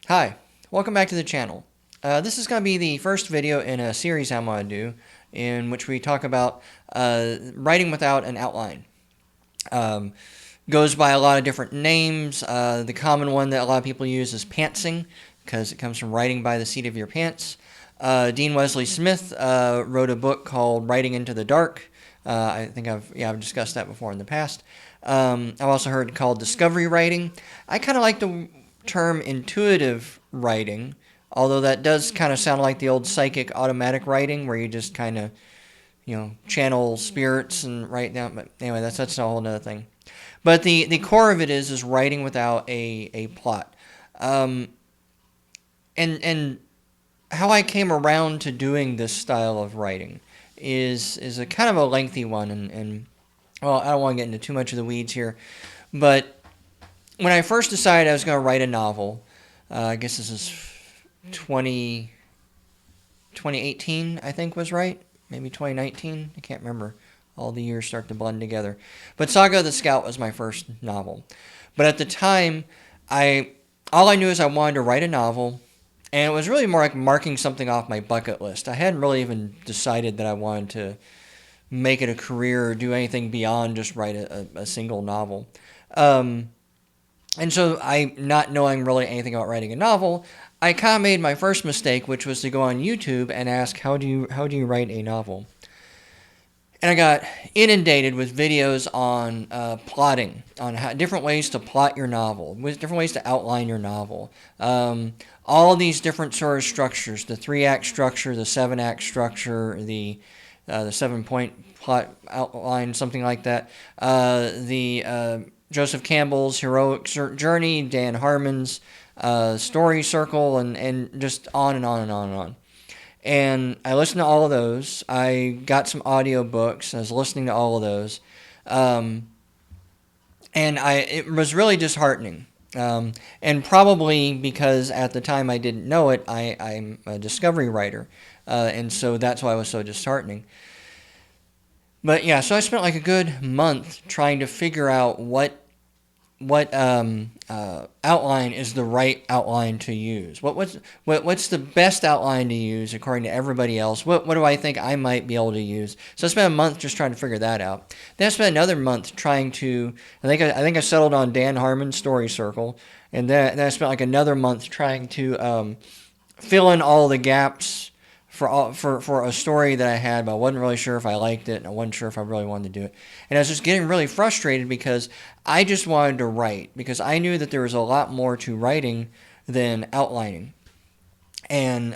Hi, welcome back to the channel. This is going to be the first video in a series I'm going to do in which we talk about writing without an outline. Um, Goes by a lot of different names. The common one that a lot of people use is pantsing because it comes from writing by the seat of your pants. Dean Wesley Smith wrote a book called Writing into the Dark. I think I've discussed that before in the past. I've also heard it called discovery writing. I kind of like the term intuitive writing, although that does kind of sound like the old psychic automatic writing where you just kind of, channel spirits and write down. But anyway, that's a whole other thing. But the core of it is writing without a plot. And how I came around to doing this style of writing is a kind of a lengthy one, and well, I don't want to get into too much of the weeds here, but when I first decided I was going to write a novel, I guess this is 2018, I think was right, maybe 2019, I can't remember. All the years start to blend together. But Saga of the Scout was my first novel. But at the time, all I knew is I wanted to write a novel, and it was really more like marking something off my bucket list. I hadn't really even decided that I wanted to make it a career or do anything beyond just write a single novel. And so not knowing really anything about writing a novel, I kind of made my first mistake, which was to go on YouTube and ask, how do you write a novel? And I got inundated with videos on plotting, on different ways to plot your novel, with different ways to outline your novel. All these different sort of structures, the 3-act structure, the 7-act structure, the 7-point plot outline, something like that. The Joseph Campbell's Heroic Journey, Dan Harmon's Story Circle, and just on and on and on and on. And I listened to all of those. I got some audiobooks. I was listening to all of those. And it was really disheartening. And probably because at the time I didn't know it, I'm a discovery writer. And so that's why it was so disheartening. But yeah, so I spent like a good month trying to figure out what outline is the right outline to use. What's the best outline to use according to everybody else? What do I think I might be able to use? So I spent a month just trying to figure that out. Then I spent another month trying to. I think I settled on Dan Harmon's Story Circle, and then I spent like another month trying to fill in all the gaps for a story that I had, but I wasn't really sure if I liked it, and I wasn't sure if I really wanted to do it. And I was just getting really frustrated because I just wanted to write, because I knew that there was a lot more to writing than outlining. And,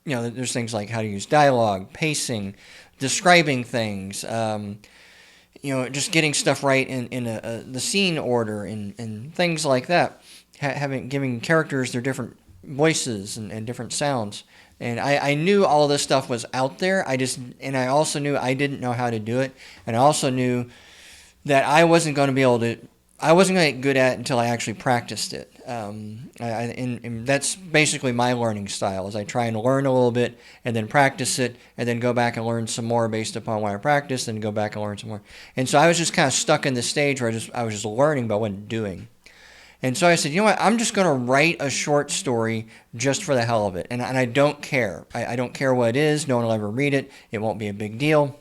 there's things like how to use dialogue, pacing, describing things, just getting stuff right in the scene order and things like that. Giving characters their different voices and different sounds. And I knew all this stuff was out there. I also knew I didn't know how to do it. And I also knew that I wasn't going to get good at it until I actually practiced it. And that's basically my learning style, is I try and learn a little bit and then practice it and then go back and learn some more based upon what I practiced and go back and learn some more. And so I was just kind of stuck in this stage where I was just learning but wasn't doing. And so I said, you know what, I'm just going to write a short story just for the hell of it. And I don't care. I don't care what it is. No one will ever read it. It won't be a big deal.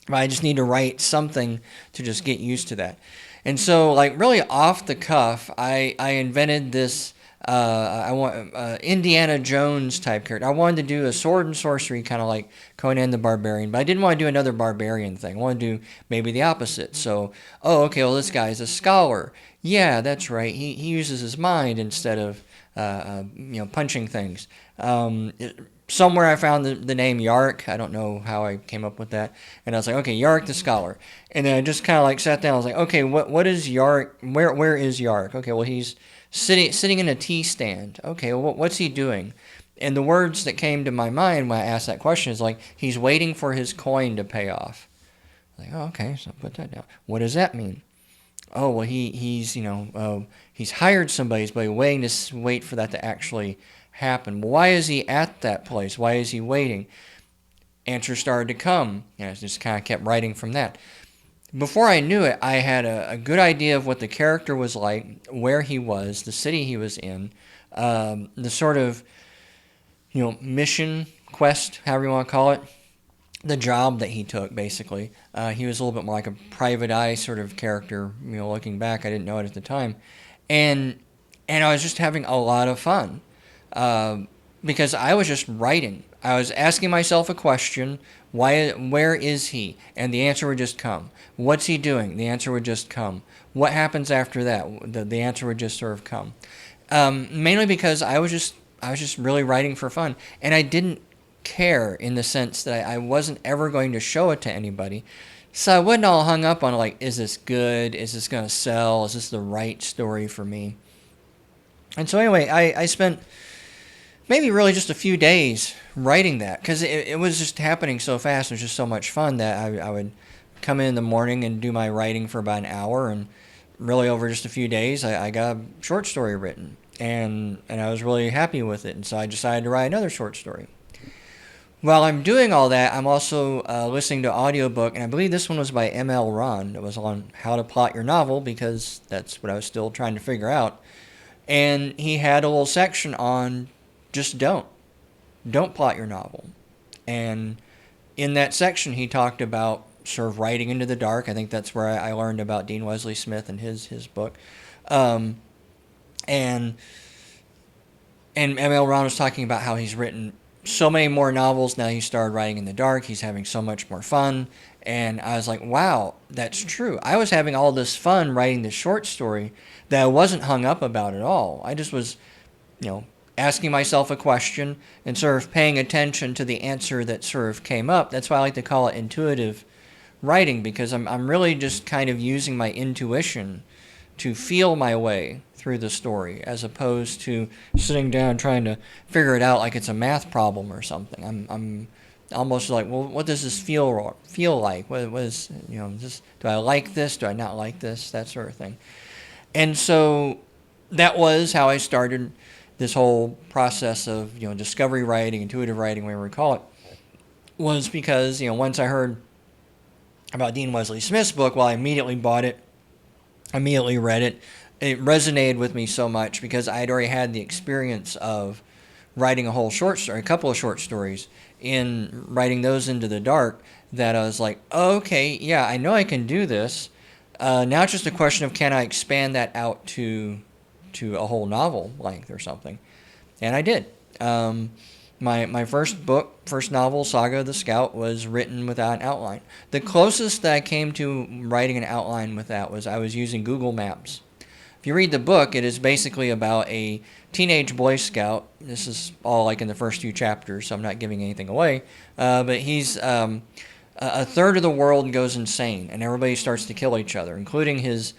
But I just need to write something to just get used to that. And so, like, really off the cuff, I invented this Indiana Jones type character. I wanted to do a sword and sorcery, kind of like Conan the Barbarian, but I didn't want to do another barbarian thing. I wanted to do maybe the opposite. So, okay, well, this guy is a scholar. Yeah, that's right. He uses his mind instead of punching things. Somewhere I found the name Yark. I don't know how I came up with that. And I was like, okay, Yark the Scholar. And then I just kind of like sat down. I was like, okay, what is Yark? Where is Yark? Okay, well, he's sitting in a tea stand. Okay, well, what's he doing? And the words that came to my mind when I asked that question is like, he's waiting for his coin to pay off. Like, oh, okay, so put that down. What does that mean? Oh, well, he's hired somebody, but he's waiting to wait for that to actually happen. Well, why is he at that place? Why is he waiting? Answer started to come, and I just kind of kept writing from that. Before I knew it, I had a good idea of what the character was like, where he was, the city he was in, the sort of, mission quest, however you want to call it, the job that he took, basically. He was a little bit more like a private eye sort of character, looking back. I didn't know it at the time. And, and I was just having a lot of fun because I was just writing. I was asking myself a question, where is he? And the answer would just come. What's he doing? The answer would just come. What happens after that? The answer would just sort of come. Mainly because I was just really writing for fun, and I didn't care in the sense that I wasn't ever going to show it to anybody. So I wasn't all hung up on like, is this good? Is this going to sell? Is this the right story for me? And so anyway, I spent maybe really just a few days writing that because it was just happening so fast. It was just so much fun that I would come in the morning and do my writing for about an hour, and really over just a few days I got a short story written, and I was really happy with it, and so I decided to write another short story. While I'm doing all that, I'm also listening to audiobook, and I believe this one was by M.L. Ron. It was on how to plot your novel because that's what I was still trying to figure out. And he had a little section on just don't plot your novel. And in that section, he talked about sort of writing into the dark. I think that's where I learned about Dean Wesley Smith and his book. And M.L. Ron was talking about how he's written so many more novels now. He started writing in the dark. He's having so much more fun. And I was like, wow, that's true. I was having all this fun writing this short story that I wasn't hung up about at all. I just was, asking myself a question and sort of paying attention to the answer that sort of came up. That's why I like to call it intuitive writing, because I'm really just kind of using my intuition to feel my way through the story, as opposed to sitting down trying to figure it out like it's a math problem or something. I'm almost like, well, what does this feel like? What is, do I like this? Do I not like this? That sort of thing. And so that was how I started this whole process of, discovery writing, intuitive writing, whatever we call it, was because, once I heard about Dean Wesley Smith's book, I immediately bought it, immediately read it. It resonated with me so much because I had already had the experience of writing a couple of short stories, in writing those into the dark, that I was like, oh, okay, yeah, I know I can do this. Now it's just a question of, can I expand that out to a whole novel length or something? And I did. My first novel, Saga of the Scout, was written without an outline. The closest that I came to writing an outline with that was I was using Google Maps. If you read the book, it is basically about a teenage Boy Scout. This is all like in the first few chapters, so I'm not giving anything away. But he's a third of the world goes insane, and everybody starts to kill each other, including his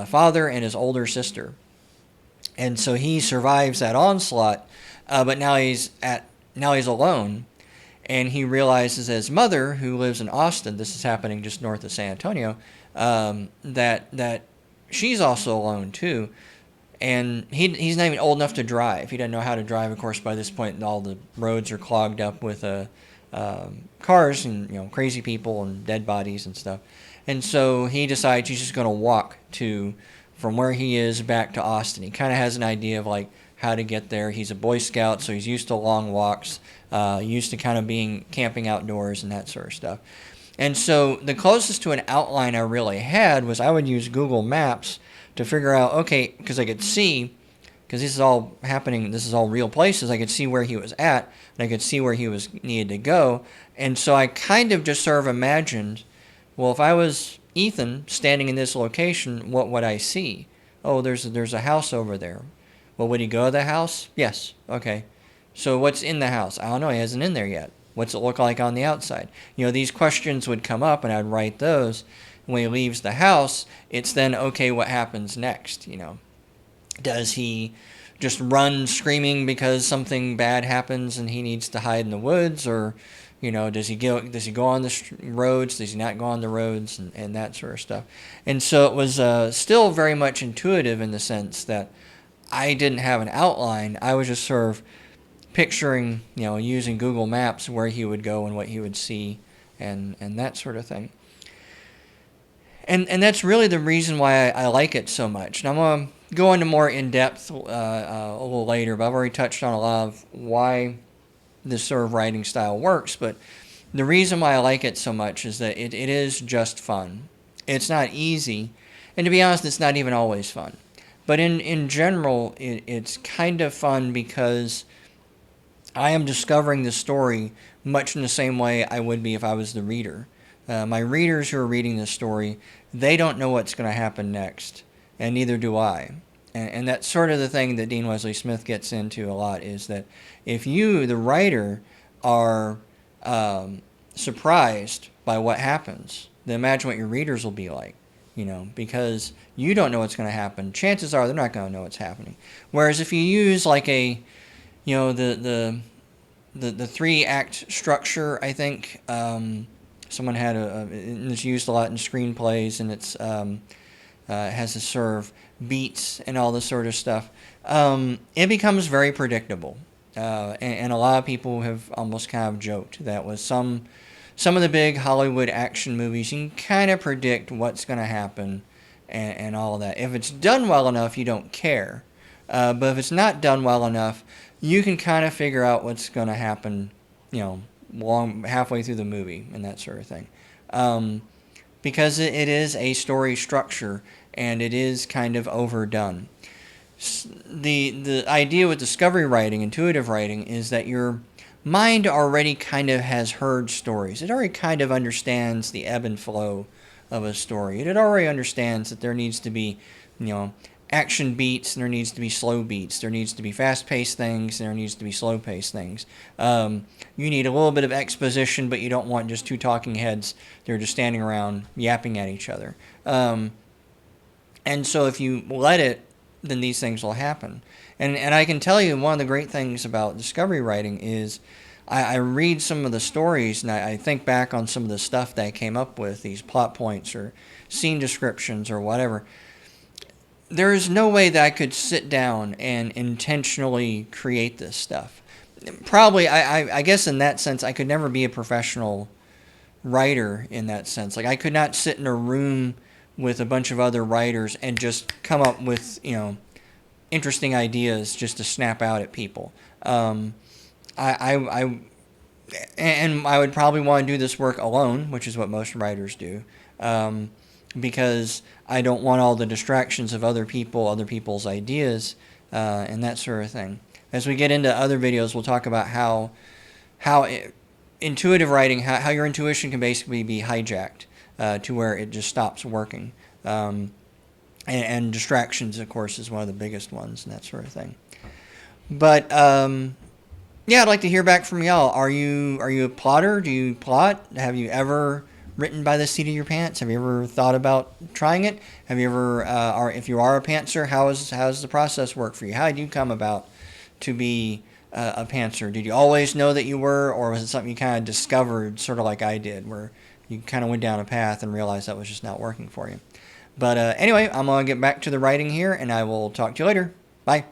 father and his older sister. And so he survives that onslaught, but now he's alone, and he realizes that his mother, who lives in Austin, this is happening just north of San Antonio, that she's also alone too, and he's not even old enough to drive. He doesn't know how to drive, of course. By this point, all the roads are clogged up with cars and crazy people and dead bodies and stuff. And so he decides he's just going to walk from where he is back to Austin. He kind of has an idea of like how to get there. He's a Boy Scout, so he's used to long walks, used to kind of camping outdoors and that sort of stuff. And so the closest to an outline I really had was I would use Google Maps to figure out, okay, because I could see, because this is all happening, this is all real places, I could see where he was at, and I could see where he needed to go. And so I kind of just sort of imagined, well, if I was Ethan standing in this location, what would I see? Oh, there's a house over there. Well, would he go to the house? Yes. Okay. So what's in the house? I don't know. He hasn't in there yet. What's it look like on the outside? These questions would come up, and I'd write those. When he leaves the house, it's then, okay, what happens next? Does he just run screaming because something bad happens and he needs to hide in the woods? Or, does he go on the roads? Does he not go on the roads? And that sort of stuff. And so it was still very much intuitive in the sense that I didn't have an outline. I was just sort of picturing, using Google Maps where he would go and what he would see and that sort of thing. And that's really the reason why I like it so much. And I'm going go into more in depth a little later, but I've already touched on a lot of why this sort of writing style works. But the reason why I like it so much is that it is just fun. It's not easy, and to be honest, it's not even always fun. But in general, it's kind of fun because I am discovering the story much in the same way I would be if I was the reader. My readers who are reading this story, they don't know what's going to happen next, and neither do I. And that's sort of the thing that Dean Wesley Smith gets into a lot, is that if you, the writer, are surprised by what happens, then imagine what your readers will be like. Because you don't know what's going to happen. Chances are they're not going to know what's happening. Whereas if you use like a, the 3-act structure, I think someone had it's used a lot in screenplays, and it's has a sort of beats and all this sort of stuff. It becomes very predictable, and a lot of people have almost kind of joked that with some of the big Hollywood action movies, you can kind of predict what's going to happen and all of that. If it's done well enough, you don't care. But if it's not done well enough, you can kind of figure out what's going to happen, halfway through the movie and that sort of thing. Because it is a story structure, and it is kind of overdone. The idea with discovery writing, intuitive writing, is that your mind already kind of has heard stories. It already kind of understands the ebb and flow of a story. It already understands that there needs to be, action beats, and there needs to be slow beats. There needs to be fast-paced things, and there needs to be slow-paced things. You need a little bit of exposition, but you don't want just two talking heads. They're just standing around yapping at each other. And so if you let it, then these things will happen. And I can tell you, one of the great things about discovery writing is I read some of the stories, and I think back on some of the stuff that I came up with, these plot points or scene descriptions or whatever. There is no way that I could sit down and intentionally create this stuff. Probably, I guess in that sense, I could never be a professional writer in that sense. Like, I could not sit in a room with a bunch of other writers and just come up with, interesting ideas just to snap out at people. And I would probably want to do this work alone, which is what most writers do, because I don't want all the distractions of other people, other people's ideas, and that sort of thing. As we get into other videos, we'll talk about how intuitive writing, how your intuition can basically be hijacked to where it just stops working. And distractions, of course, is one of the biggest ones, and that sort of thing. But yeah, I'd like to hear back from y'all. Are you a plotter? Do you plot? Have you ever written by the seat of your pants? Have you ever thought about trying it? Have you ever, or if you are a pantser, how does the process work for you? How did you come about to be a pantser? Did you always know that you were, or was it something you kind of discovered, sort of like I did, where you kind of went down a path and realized that was just not working for you? But anyway, I'm going to get back to the writing here, and I will talk to you later. Bye.